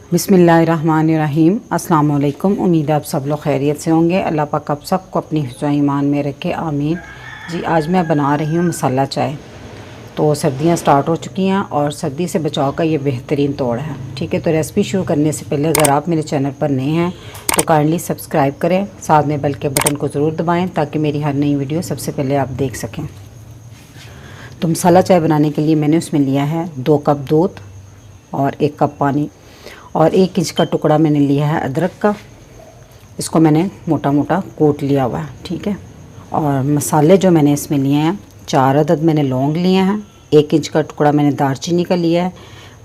बिस्मिल्लाहिर्रहमानिर्रहीम। अस्सलाम वालेकुम। उम्मीद है आप सब लोग खैरियत से होंगे। अल्लाह पाक आप सबको अपनी हिफ्ज़ ईमान में रखे, आमीन। जी आज मैं बना रही हूँ मसाला चाय। तो सर्दियाँ स्टार्ट हो चुकी हैं और सर्दी से बचाव का ये बेहतरीन तोड़ है। ठीक है, तो रेसिपी शुरू करने से पहले अगर आप मेरे चैनल पर नए हैं तो काइंडली सब्सक्राइब करें, साथ में बेल के बटन को ज़रूर दबाएँ ताकि मेरी हर नई वीडियो सबसे पहले आप देख सकें। तो मसाला चाय बनाने के लिए मैंने उसमें लिया है 2 कप दूध और 1 कप पानी और 1 इंच का टुकड़ा मैंने लिया है अदरक का। इसको मैंने मोटा मोटा कूट लिया हुआ है। ठीक है, और मसाले जो मैंने इसमें लिए हैं, 4 अदद मैंने लौंग लिए हैं, 1 इंच का टुकड़ा मैंने दालचीनी का लिया है,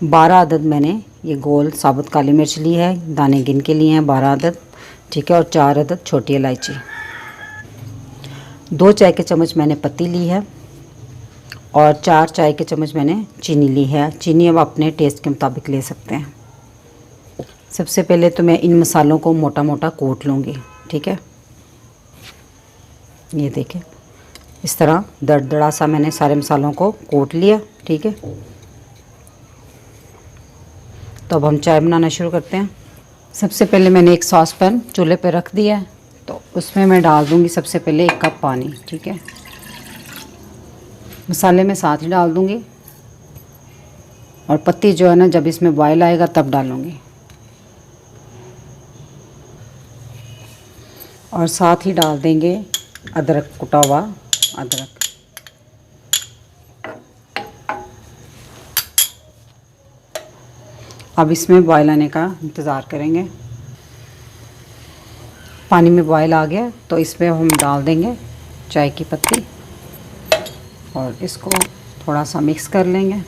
12 अदद मैंने ये गोल साबुत काली मिर्च ली है, दाने गिन के लिए हैं 12 अदद। ठीक है, और 4 अदद छोटी इलायची, 2 चाय के चम्मच मैंने पत्ती ली है और 4 चाय के चम्मच मैंने चीनी ली है। चीनी अब अपने टेस्ट के मुताबिक ले सकते हैं। सबसे पहले तो मैं इन मसालों को मोटा मोटा कूट लूँगी। ठीक है, ये देखें इस तरह दरदरा सा मैंने सारे मसालों को कूट लिया। ठीक है, तो अब हम चाय बनाना शुरू करते हैं। सबसे पहले मैंने एक सॉस पैन चूल्हे पे रख दिया है, तो उसमें मैं डाल दूँगी सबसे पहले 1 कप पानी। ठीक है, मसाले में साथ ही डाल दूँगी और पत्ती जो है ना, जब इसमें बॉयल आएगा तब डालूँगी। और साथ ही डाल देंगे अदरक, कुटा हुआ अदरक। अब इसमें बॉयल आने का इंतज़ार करेंगे। पानी में बॉयल आ गया तो इसमें हम डाल देंगे चाय की पत्ती और इसको थोड़ा सा मिक्स कर लेंगे।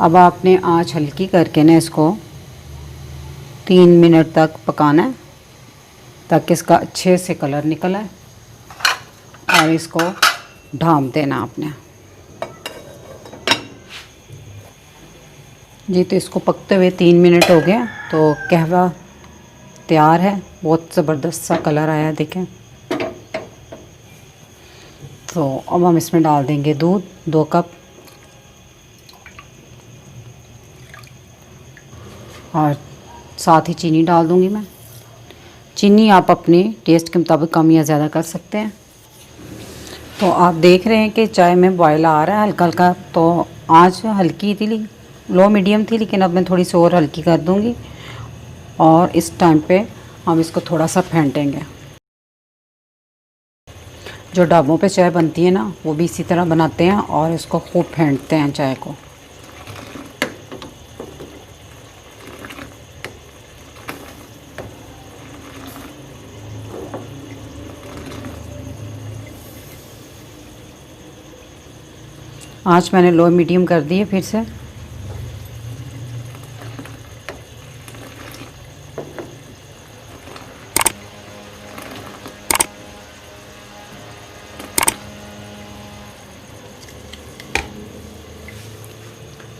अब आपने आंच हल्की करके ना इसको 3 मिनट तक पकाना है ताकि इसका अच्छे से कलर निकल आए और इसको ढाँप देना आपने। जी, तो इसको पकते हुए 3 मिनट हो गए, तो कहवा तैयार है। बहुत ज़बरदस्त सा कलर आया देखें। तो अब हम इसमें डाल देंगे दूध 2 कप और साथ ही चीनी डाल दूंगी मैं। चीनी आप अपने टेस्ट के मुताबिक कम या ज़्यादा कर सकते हैं। तो आप देख रहे हैं कि चाय में बॉयल आ रहा है हल्का हल्का, तो आंच हल्की थी, लो मीडियम थी, लेकिन अब मैं थोड़ी सी और हल्की कर दूंगी और इस टाइम पे हम इसको थोड़ा सा फेंटेंगे। जो ढाबों पे चाय बनती है ना, वो भी इसी तरह बनाते हैं और इसको खूब फेंटते हैं चाय को। आँच मैंने लो मीडियम कर दी है फिर से।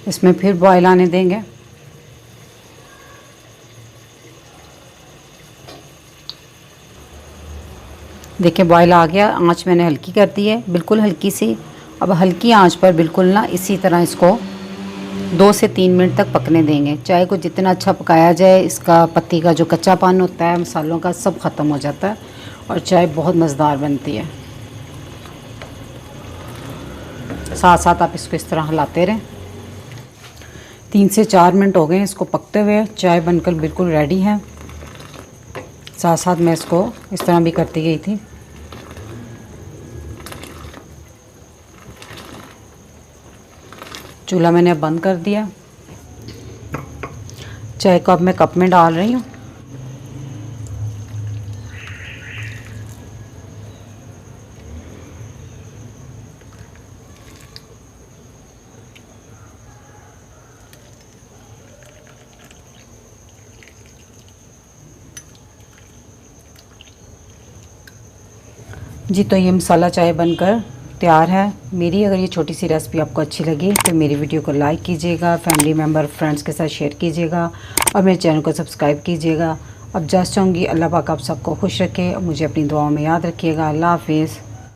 इसमें फिर बॉयल आने देंगे। देखिए बॉयल आ गया, आँच मैंने हल्की कर दी है, बिल्कुल हल्की सी। अब हल्की आंच पर बिल्कुल ना इसी तरह इसको 2 से 3 मिनट तक पकने देंगे। चाय को जितना अच्छा पकाया जाए, इसका पत्ती का जो कच्चापन होता है, मसालों का, सब ख़त्म हो जाता है और चाय बहुत मज़ेदार बनती है। साथ साथ आप इसको इस तरह हिलाते रहें। 3 से 4 मिनट हो गए इसको पकते हुए। चाय बनकर बिल्कुल रेडी है। साथ साथ मैं इसको इस तरह भी करती गई थी। चूल्हा मैंने अब बंद कर दिया। चाय को अब मैं कप में डाल रही हूँ। जी, तो ये मसाला चाय बनकर तैयार है मेरी। अगर ये छोटी सी रेसिपी आपको अच्छी लगी तो मेरी वीडियो को लाइक कीजिएगा, फैमिली मेम्बर, फ्रेंड्स के साथ शेयर कीजिएगा और मेरे चैनल को सब्सक्राइब कीजिएगा। अब जस्ट चाहूँगी अल्लाह पाक आप सबको खुश रखे और मुझे अपनी दुआओं में याद रखिएगा। अल्लाह हाफिज़।